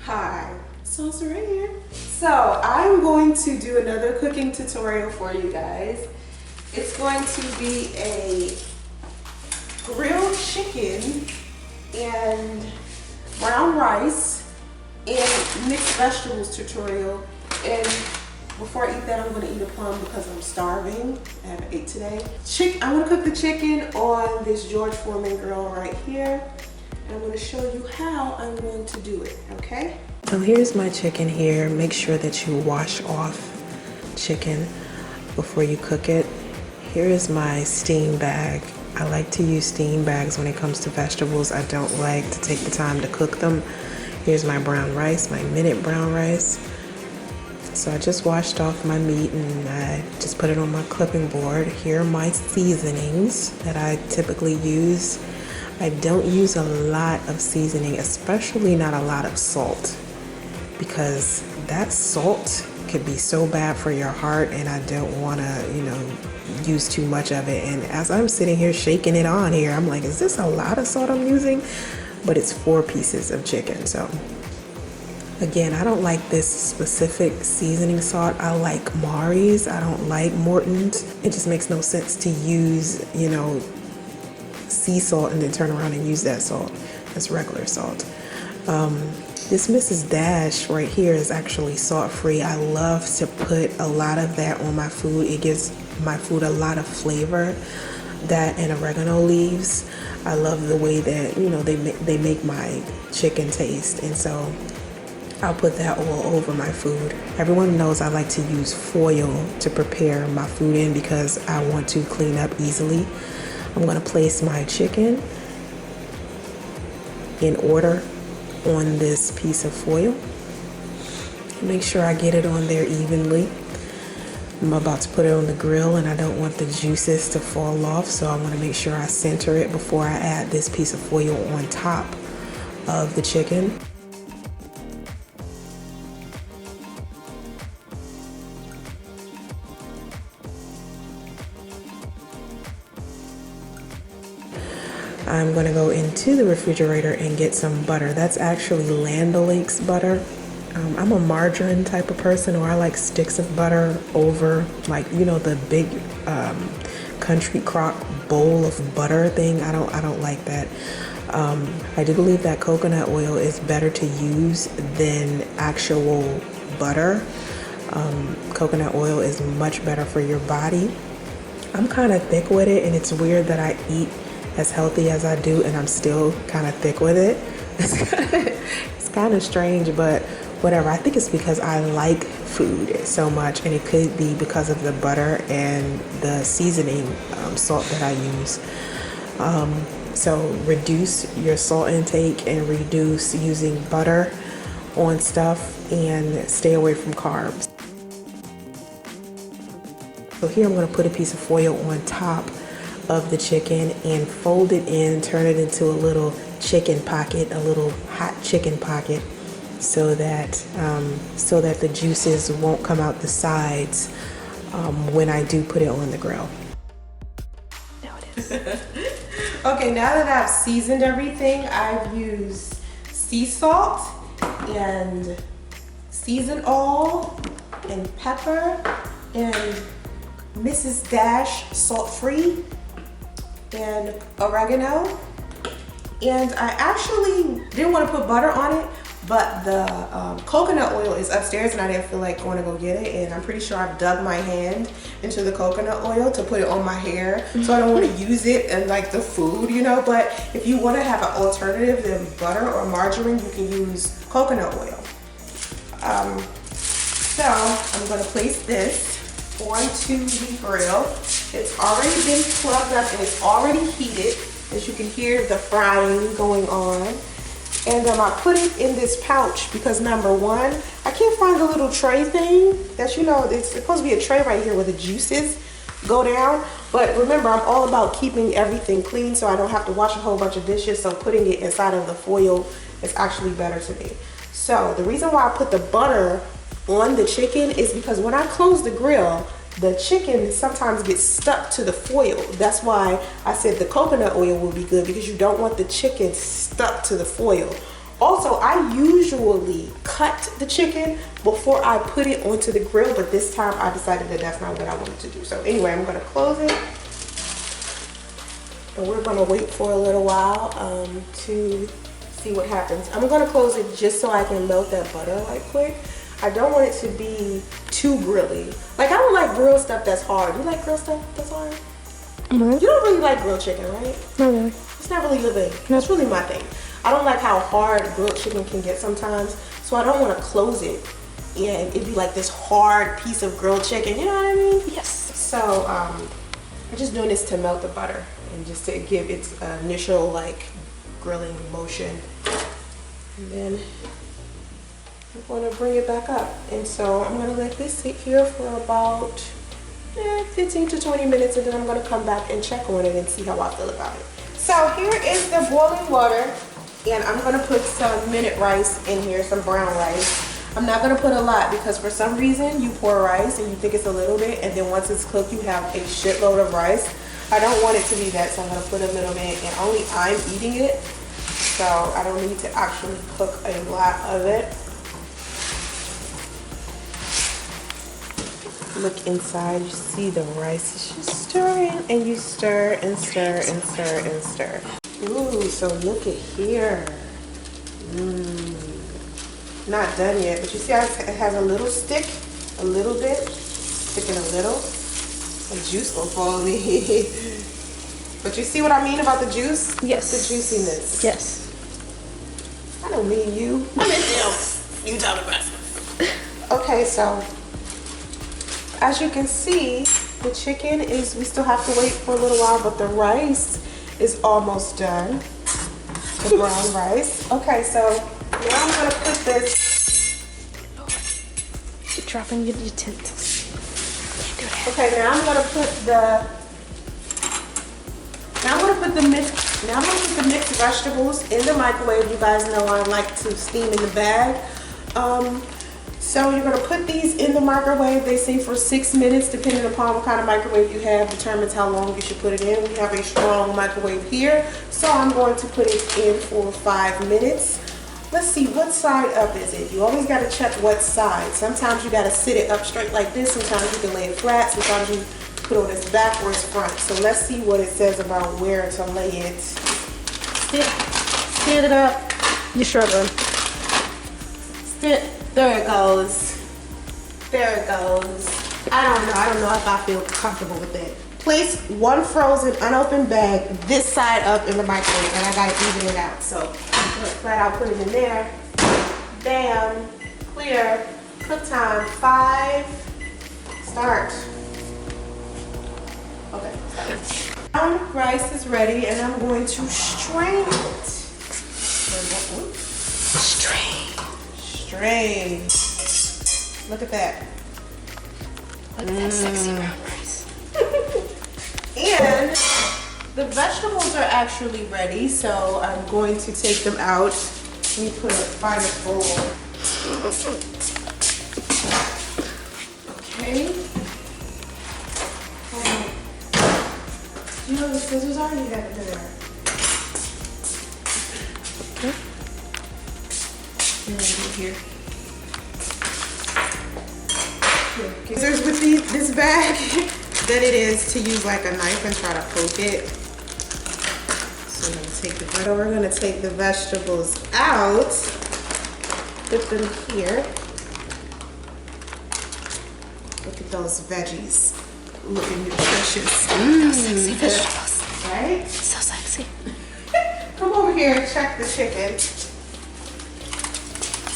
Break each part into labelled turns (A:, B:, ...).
A: Hi, Soncerae here. So I'm going to do another cooking tutorial for you guys. It's going to be a grilled chicken and brown rice and mixed vegetables tutorial. And before I eat that, I'm going to eat a plum because I'm starving. I haven't ate today. I'm going to cook the chicken on this George Foreman grill right here. I'm going to show you how I'm going to do it, okay?
B: So here's my chicken here. Make sure that you wash off chicken before you cook it. Here is my steam bag. I like to use steam bags when it comes to vegetables. I don't like to take the time to cook them. Here's my brown rice, my minute brown rice. So I just washed off my meat and I just put it on my clipping board. Here are my seasonings that I typically use. I don't use a lot of seasoning, especially not a lot of salt, because that salt could be so bad for your heart and I don't want to, use too much of it. And as I'm sitting here shaking it on here, I'm like, is this a lot of salt I'm using? But it's 4 pieces of chicken. So again, I don't like this specific seasoning salt. I like Mari's. I don't like Morton's. It just makes no sense to use, sea salt and then turn around and use that salt. That's regular salt. This Mrs. Dash right here is actually salt free. I love to put a lot of that on my food. It gives my food a lot of flavor. That and oregano leaves. I love the way that they make my chicken taste, and so I'll put that all over my food. Everyone knows I like to use foil to prepare my food in because I want to clean up easily. I'm going to place my chicken in order on this piece of foil. Make sure I get it on there evenly. I'm about to put it on the grill and I don't want the juices to fall off, so I want to make sure I center it before I add this piece of foil on top of the chicken. I'm going to go into the refrigerator and get some butter. That's actually Land O'Lakes butter. I'm a margarine type of person, or I like sticks of butter over the big country crock bowl of butter thing. I don't like that. I do believe that coconut oil is better to use than actual butter. Coconut oil is much better for your body. I'm kind of thick with it, and it's weird that I eat as healthy as I do and I'm still kind of thick with it. It's kind of strange, but whatever. I think it's because I like food so much, and it could be because of the butter and the seasoning salt that I use. So reduce your salt intake and reduce using butter on stuff and stay away from carbs. So here I'm going to put a piece of foil on top of the chicken and fold it in, turn it into a little chicken pocket, a little hot chicken pocket, so that the juices won't come out the sides when I do put it on the grill. Now it is.
A: Okay, now that I've seasoned everything, I've used sea salt and seasoned oil and pepper and Mrs. Dash salt free and oregano. And I actually didn't want to put butter on it, but the coconut oil is upstairs and I didn't feel like going to go get it, and I'm pretty sure I've dug my hand into the coconut oil to put it on my hair, so I don't want to use it in like the food, but if you want to have an alternative than butter or margarine, you can use coconut oil. So I'm going to place this onto the grill. It's already been plugged up and it's already heated. As you can hear the frying going on. And I put it in this pouch because number one, I can't find the little tray thing that it's supposed to be a tray right here where the juices go down. But remember, I'm all about keeping everything clean so I don't have to wash a whole bunch of dishes. So putting it inside of the foil is actually better to me. So the reason why I put the butter on the chicken is because when I close the grill, the chicken sometimes gets stuck to the foil. That's why I said the coconut oil will be good, because you don't want the chicken stuck to the foil Also, I usually cut the chicken before I put it onto the grill, but this time I decided that that's not what I wanted to do. So anyway, I'm gonna close it. And we're gonna wait for a little while to see what happens. I'm gonna close it just so I can melt that butter right quick. I don't want it to be too grilly. Like, I don't like grilled stuff that's hard. You like grilled stuff that's hard?
B: No.
A: You don't really like grilled chicken, right?
B: Not really.
A: It's not really your thing. That's really my thing. I don't like how hard grilled chicken can get sometimes, so I don't want to close it and it'd be like this hard piece of grilled chicken, you know what I mean?
B: Yes.
A: So I'm just doing this to melt the butter and just to give its initial like grilling motion. And then I'm going to bring it back up. And so I'm going to let this sit here for about 15 to 20 minutes, and then I'm going to come back and check on it and see how I feel about it. So here is the boiling water, and I'm going to put some minute rice in here, some brown rice. I'm not going to put a lot because for some reason you pour rice and you think it's a little bit, and then once it's cooked you have a shitload of rice. I don't want it to be that, so I'm going to put a little bit, and only I'm eating it, so I don't need to actually cook a lot of it. Look inside, you see the rice is just stirring, and you stir and stir and stir and stir. Ooh, so look at here. Not done yet, but you see how it has a little stick, a little bit, sticking a little. The juice will fall in me. But you see what I mean about the juice?
B: Yes.
A: The juiciness.
B: Yes.
A: I don't mean you. I mean you. You talking about. Okay, so as you can see, the chicken is, we still have to wait for a little while, but the rice is almost done. The brown rice. Okay, so now I'm gonna put this.
B: You're dropping your utensils.
A: Okay, now I'm gonna put the mixed vegetables in the microwave. You guys know I like to steam in the bag. So you're gonna put these in the microwave. They say for 6 minutes, depending upon what kind of microwave you have, determines how long you should put it in. We have a strong microwave here, so I'm going to put it in for 5 minutes. Let's see, what side up is it? You always gotta check what side. Sometimes you gotta sit it up straight like this. Sometimes you can lay it flat. Sometimes you put it on its back or its front. So let's see what it says about where to lay it. Stand it up.
B: You're struggling.
A: There it goes. There it goes. I don't know if I feel comfortable with that. Place one frozen unopened bag this side up in the microwave, and I gotta even it out. So flat out put it in there. Bam. Clear. Cook time 5. Start. Okay. Brown rice is ready, and I'm going to strain it. Strain. Look at that.
B: Look at that sexy brown rice.
A: And the vegetables are actually ready, so I'm going to take them out. Let me find a bowl. Okay. Do you know where the scissors are? You have it there.
B: Okay.
A: Here. Scissors with this bag than it is to use like a knife and try to poke it. So I'm gonna take we're gonna take the vegetables out, put them here. Look at those veggies, looking nutritious.
B: Sexy vegetables.
A: Right?
B: So sexy.
A: Come over here and check the chicken.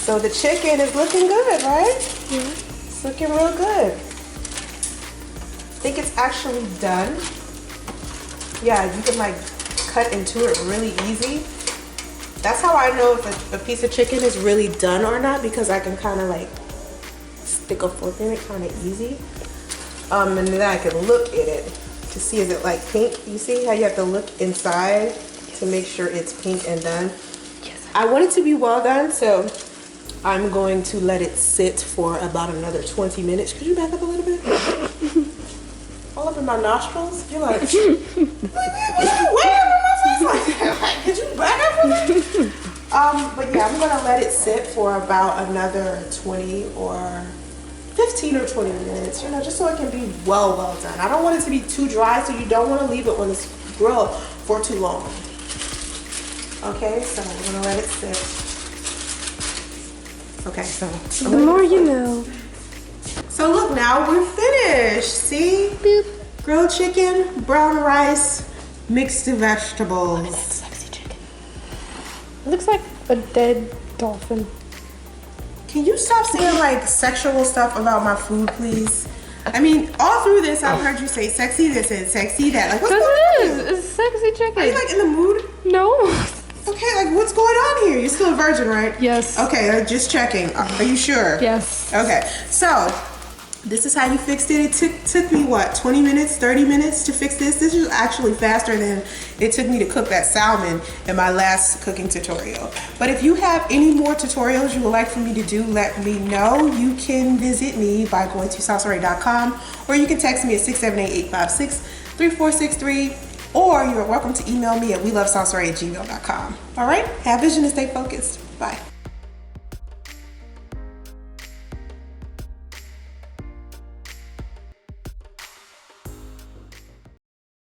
A: So the chicken is looking good, right?
B: Yeah.
A: It's looking real good. I think it's actually done. Yeah, you can like cut into it really easy. That's how I know if a piece of chicken is really done or not, because I can kind of like stick a fork in it kind of easy. And then I can look at it to see, is it like pink? You see how you have to look inside to make sure it's pink and done?
B: Yes.
A: I want it to be well done, so I'm going to let it sit for about another 20 minutes. Could you back up a little bit? All up in my nostrils? You're like, where am I supposed to like, could you back up a little? But yeah, I'm gonna let it sit for about another 20 or 15 or 20 minutes, you know, just so it can be well done. I don't want it to be too dry, so you don't want to leave it on this grill for too long. Okay, so I'm gonna let it sit. Okay, so
C: The more you know.
A: So look, now we're finished. See? Boop. Grilled chicken, brown rice, mixed vegetables.
C: Sexy chicken. It looks like a dead dolphin.
A: Can you stop saying like sexual stuff about my food, please? I mean, all through this, I've heard you say sexy this and sexy that. Like, what's going on?
C: It is. It's sexy chicken.
A: Are you like in the mood?
C: No.
A: Okay, like what's going on here? You're still a virgin, right?
C: Yes.
A: Okay, just checking. Are you sure?
C: Yes.
A: Okay, so this is how you fixed it. It took me what, 20 minutes, 30 minutes to fix this? This is actually faster than it took me to cook that salmon in my last cooking tutorial. But if you have any more tutorials you would like for me to do, let me know. You can visit me by going to Soncerae.com, or you can text me at 678-856-3463, or you are welcome to email me at welovesauceray@gmail.com. All right, have vision and stay focused. Bye.